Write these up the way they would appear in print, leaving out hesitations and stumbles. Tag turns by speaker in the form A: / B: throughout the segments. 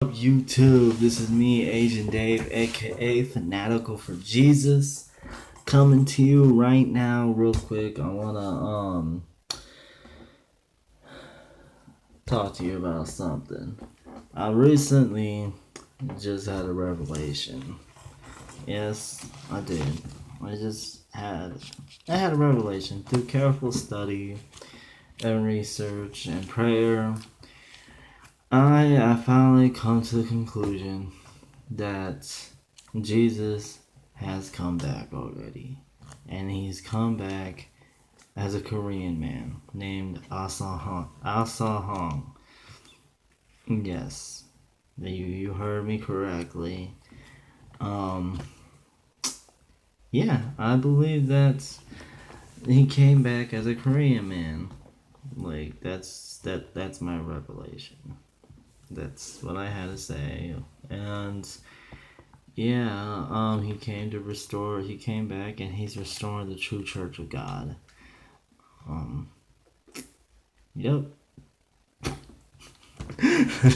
A: YouTube? This is me, Asian Dave, aka Fanatical for Jesus, coming to you right now, real quick. I wanna talk to you about something. I recently just had a revelation. Yes, I did. I just had I had a revelation through careful study and research and prayer. I finally come to the conclusion that Jesus has come back already. And he's come back as a Korean man named Asahong. Asahong. Yes, you heard me correctly. Um, yeah, I believe that he came back as a Korean man. Like that's my revelation. That's what I had to say. And yeah, he came back and he's restoring the true church of God. Um, yep.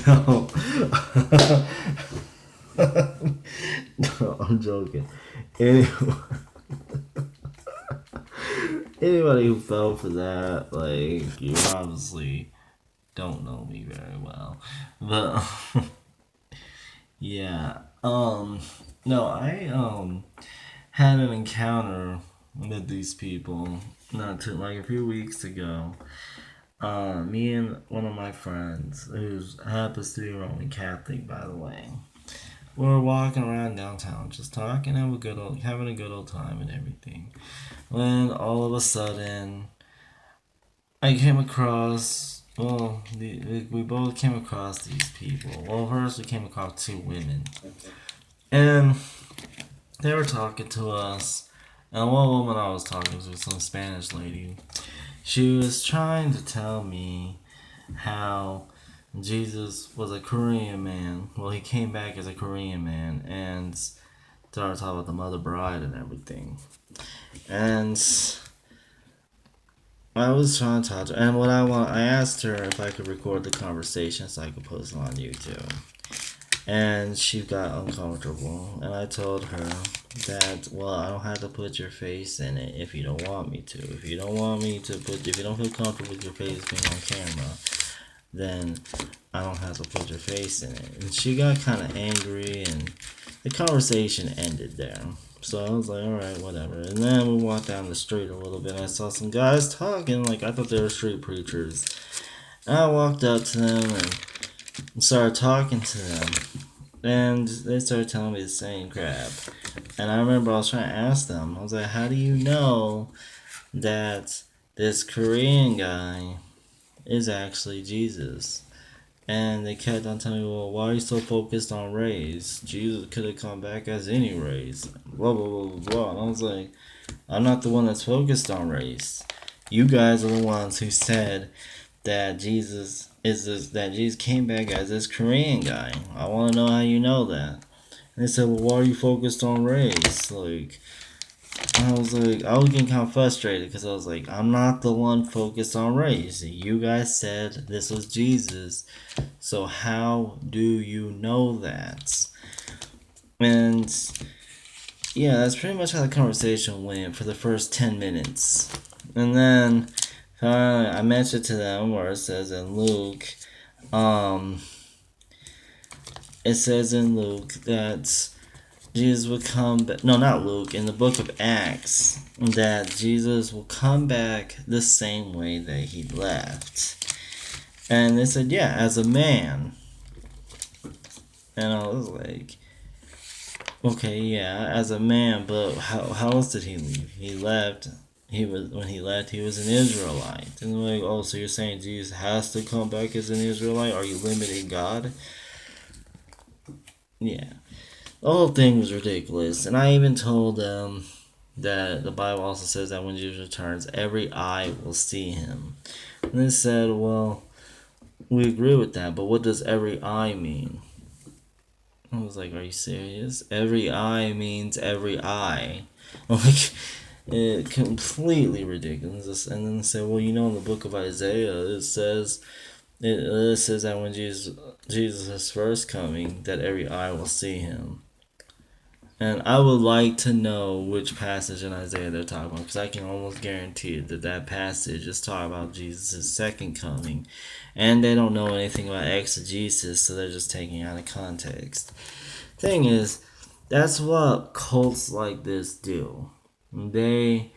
A: No. No, I'm joking. Anyway, anybody who fell for that, like, you obviously don't know me very well. But, yeah. No, I had an encounter with these people not too, like a few weeks ago. Me and one of my friends, who happens to be Roman Catholic, by the way, we were walking around downtown, just talking, having a good old time and everything. When all of a sudden, I came across, we both came across these people. Well, first we came across two women, and they were talking to us. And one woman I was talking to was some Spanish lady. She was trying to tell me how Jesus was a Korean man. Well, he came back as a Korean man and started talking about the Mother Bride and everything. And I was trying to talk to her, and I asked her if I could record the conversation so I could post it on YouTube. And she got uncomfortable, and I told her that, well, I don't have to put your face in it if you don't want me to. If you don't feel comfortable with your face being on camera, then I don't have to put your face in it. And she got kind of angry, and the conversation ended there. So I was like, alright, whatever. And then we walked down the street a little bit, and I saw some guys talking, like I thought they were street preachers. And I walked up to them and started talking to them. And they started telling me the same crap. And I remember I was trying to ask them, I was like, how do you know that this Korean guy is actually Jesus? And they kept on telling me, well, why are you so focused on race? Jesus could have come back as any race. Blah, blah, blah, blah, blah. And I was like, I'm not the one that's focused on race. You guys are the ones who said that Jesus came back as this Korean guy. I want to know how you know that. And they said, well, why are you focused on race? Like, I was getting kind of frustrated because I was like, I'm not the one focused on race. You guys said this was Jesus. So how do you know that? And yeah, that's pretty much how the conversation went for the first 10 minutes. And then I mentioned to them where it says in Luke, it says in Luke that Jesus would come back. No, not Luke. In the book of Acts, that Jesus will come back the same way that he left. And they said, yeah, as a man. And I was like, okay, yeah, as a man, but how else did he leave? When he left, he was an Israelite. And they're like, oh, so you're saying Jesus has to come back as an Israelite? Are you limiting God? Yeah. The whole thing was ridiculous. And I even told them that the Bible also says that when Jesus returns, every eye will see him. And they said, well, we agree with that, but what does every eye mean? I was like, are you serious? Every eye means every eye. Like, it completely ridiculous. And then they said, well, in the book of Isaiah, it says it says that when Jesus is first coming, that every eye will see him. And I would like to know which passage in Isaiah they're talking about, because I can almost guarantee that that passage is talking about Jesus' second coming. And they don't know anything about exegesis, so they're just taking it out of context. Thing is, that's what cults like this do. They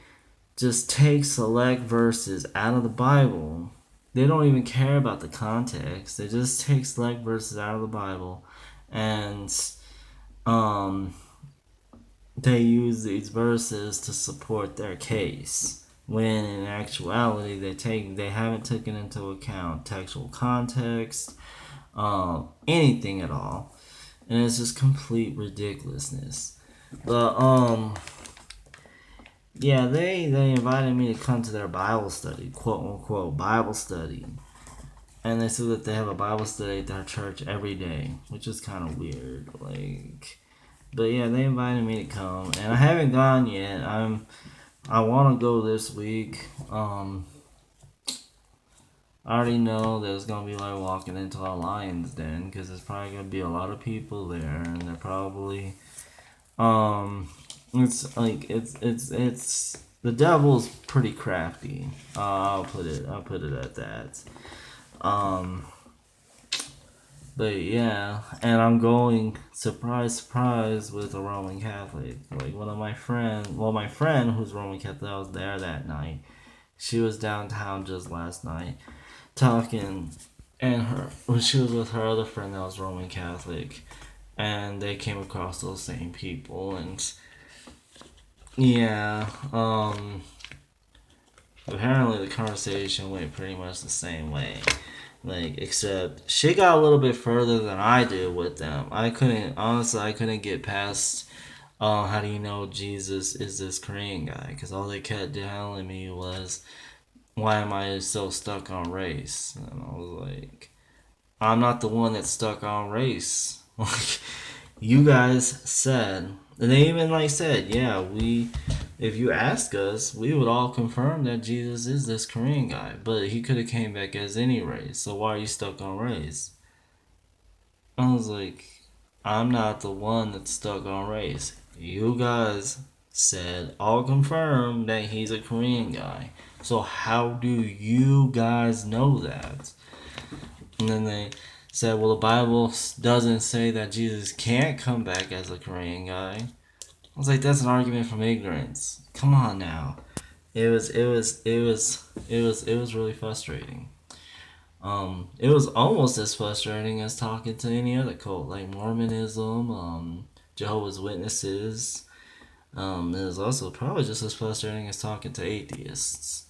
A: just take select verses out of the Bible. They don't even care about the context. They just take select verses out of the Bible and um they use these verses to support their case, when in actuality they haven't taken into account textual context, anything at all, and it's just complete ridiculousness. But yeah, they invited me to come to their Bible study, quote unquote Bible study, and they said that they have a Bible study at their church every day, which is kind of weird, like. But yeah, they invited me to come, and I haven't gone yet. I want to go this week. I already know that it's gonna be like walking into a lion's den, because there's probably gonna be a lot of people there, and they're probably it's like it's the devil's pretty crafty. I'll put it at that. Um, But yeah, and I'm going, surprise, surprise, with a Roman Catholic. Like one of my friends, well, my friend who's Roman Catholic, I was there that night. She was downtown just last night talking, and her when she was with her other friend that was Roman Catholic, and they came across those same people, and yeah, apparently the conversation went pretty much the same way. Like, except she got a little bit further than I did with them. I couldn't get past, how do you know Jesus is this Korean guy? Because all they kept telling me was, why am I so stuck on race? And I was like, I'm not the one that's stuck on race. Like, you guys said, and they even like said, yeah, if you ask us, we would all confirm that Jesus is this Korean guy, but he could have came back as any race. So why are you stuck on race? I was like, I'm not the one that's stuck on race. You guys said all confirmed that he's a Korean guy. So how do you guys know that? And then they said, well, the Bible doesn't say that Jesus can't come back as a Korean guy. I was like, that's an argument from ignorance. Come on now. It was really frustrating. It was almost as frustrating as talking to any other cult, like Mormonism, Jehovah's Witnesses. It was also probably just as frustrating as talking to atheists,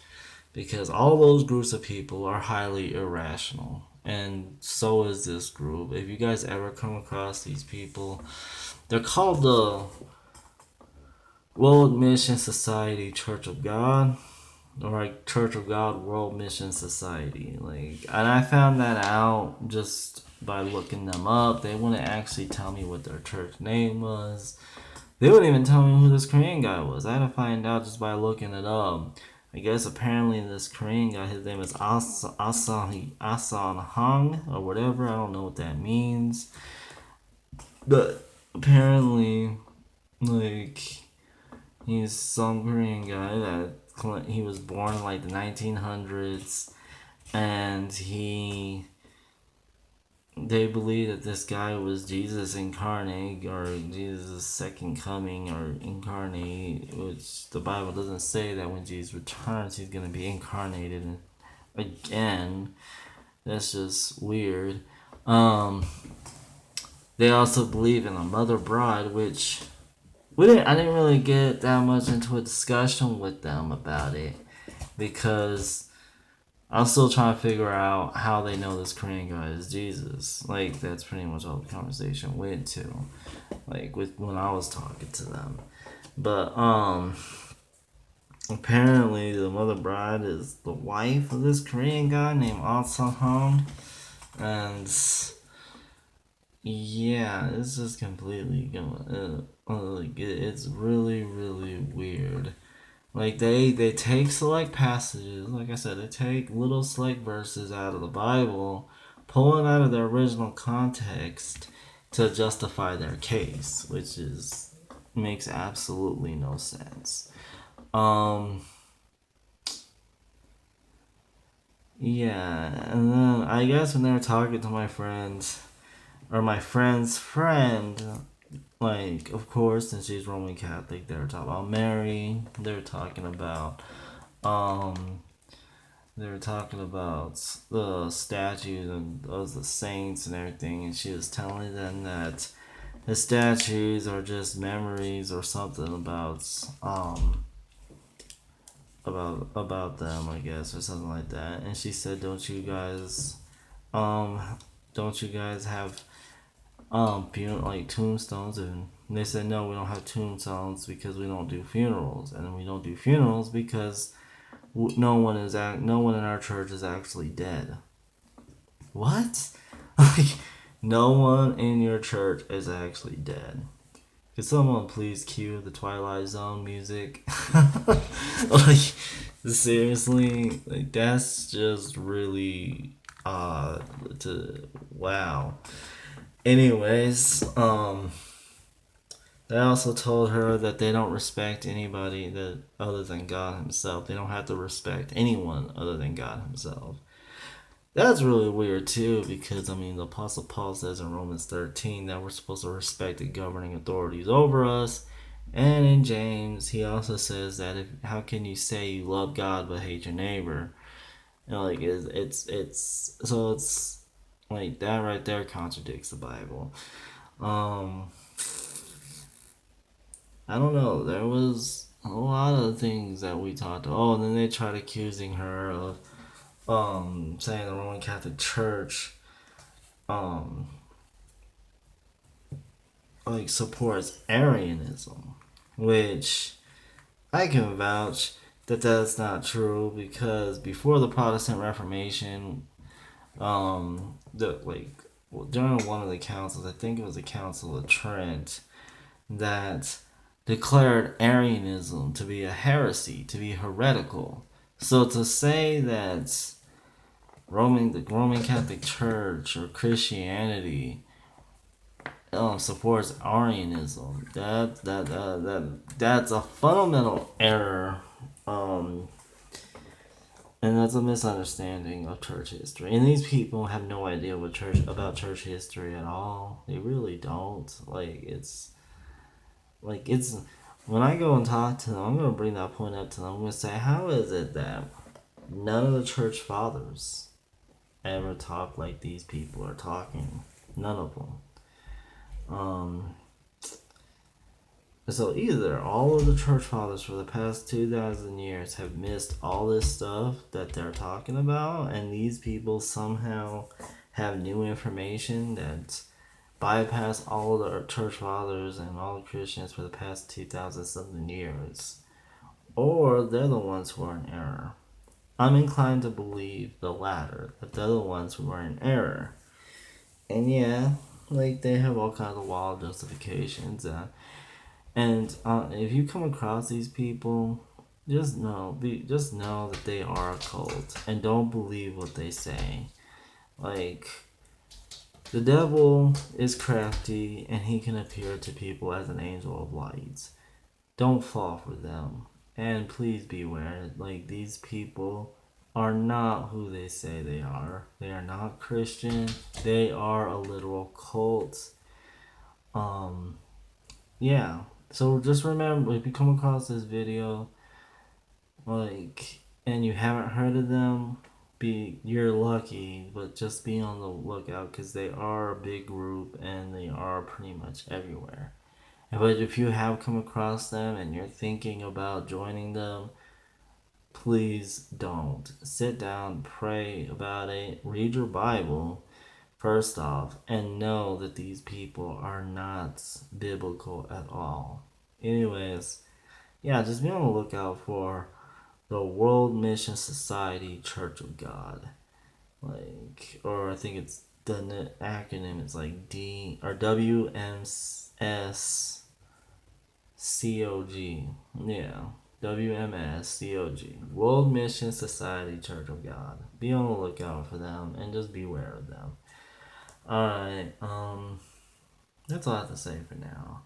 A: because all those groups of people are highly irrational, and so is this group. If you guys ever come across these people, they're called the World Mission Society Church of God, or like Church of God World Mission Society. Like, and I found that out just by looking them up. They wouldn't actually tell me what their church name was. They wouldn't even tell me who this Korean guy was. I had to find out just by looking it up. I guess apparently this Korean guy, his name is Asan Hong or whatever. I don't know what that means. But apparently, like, he's some Korean guy that he was born in like the 1900s, and they believe that this guy was Jesus incarnate, or Jesus' second coming, or incarnate, which the Bible doesn't say that when Jesus returns he's gonna be incarnated again. That's just weird. They also believe in a mother bride, which I didn't really get that much into a discussion with them about it, because I'm still trying to figure out how they know this Korean guy is Jesus. Like, that's pretty much all the conversation went to, like, with when I was talking to them. But apparently the mother bride is the wife of this Korean guy named Ah Sung Hong, and yeah, it's just completely going. Like, it's really really weird. Like they take select passages, like I said, they take little select verses out of the Bible, pull it out of their original context to justify their case, which is makes absolutely no sense. Um yeah, and then I guess when they were talking to my friends or my friend's friend, like of course since she's Roman Catholic, they were talking about Mary, they were talking about um they were talking about the statues of the saints and everything, and she was telling them that the statues are just memories or something about them, I guess, or something like that. And she said, um don't you guys have like tombstones?" And they said, "No, we don't have tombstones because we don't do funerals, and we don't do funerals because no one in our church is actually dead." What? Like, no one in your church is actually dead. Could someone please cue the Twilight Zone music? Like, seriously, like that's just really to wow. Anyways, they also told her that they don't respect anybody that other than God Himself. They don't have to respect anyone other than God Himself. That's really weird too, because I mean, the Apostle Paul says in Romans 13 that we're supposed to respect the governing authorities over us, and in James he also says that how can you say you love God but hate your neighbor? And like it's like that right there contradicts the Bible. Um, I don't know. There was a lot of things that we talked. Oh, and then they tried accusing her of saying the Roman Catholic Church um like supports Arianism, which I can vouch that that's not true, because before the Protestant Reformation, the like during one of the councils, I think it was the Council of Trent, that declared Arianism to be a heresy, to be heretical. So to say that the Roman Catholic Church or Christianity supports Arianism, that's a fundamental error, um, and that's a misunderstanding of church history. And these people have no idea about church history at all. They really don't. It's when I go and talk to them, I'm gonna bring that point up to them. I'm gonna say, how is it that none of the church fathers ever talk like these people are talking? None of them. Um, So either all of the church fathers for the past 2,000 years have missed all this stuff that they're talking about, and these people somehow have new information that bypass all of the church fathers and all the Christians for the past 2,000 something years, or they're the ones who are in error. I'm inclined to believe the latter, that they're the ones who are in error. And yeah, like they have all kinds of wild justifications. And if you come across these people, just know that they are a cult, and don't believe what they say. Like, the devil is crafty, and he can appear to people as an angel of light. Don't fall for them, and please beware. Like, these people are not who they say they are. They are not Christian. They are a literal cult. Um, yeah. So just remember, if you come across this video, and you haven't heard of them, you're lucky, but just be on the lookout, because they are a big group and they are pretty much everywhere. But if you have come across them and you're thinking about joining them, please don't. Sit down, pray about it, read your Bible first off, and know that these people are not biblical at all. Anyways, yeah, just be on the lookout for the World Mission Society Church of God. Or I think it's the acronym is like D or WMSCOG. Yeah, WMS COG, World Mission Society Church of God. Be on the lookout for them and just beware of them. Alright, that's all I have to say for now.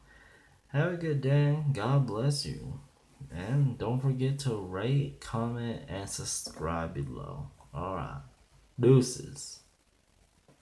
A: Have a good day. God bless you. And don't forget to rate, comment, and subscribe below. Alright. Deuces.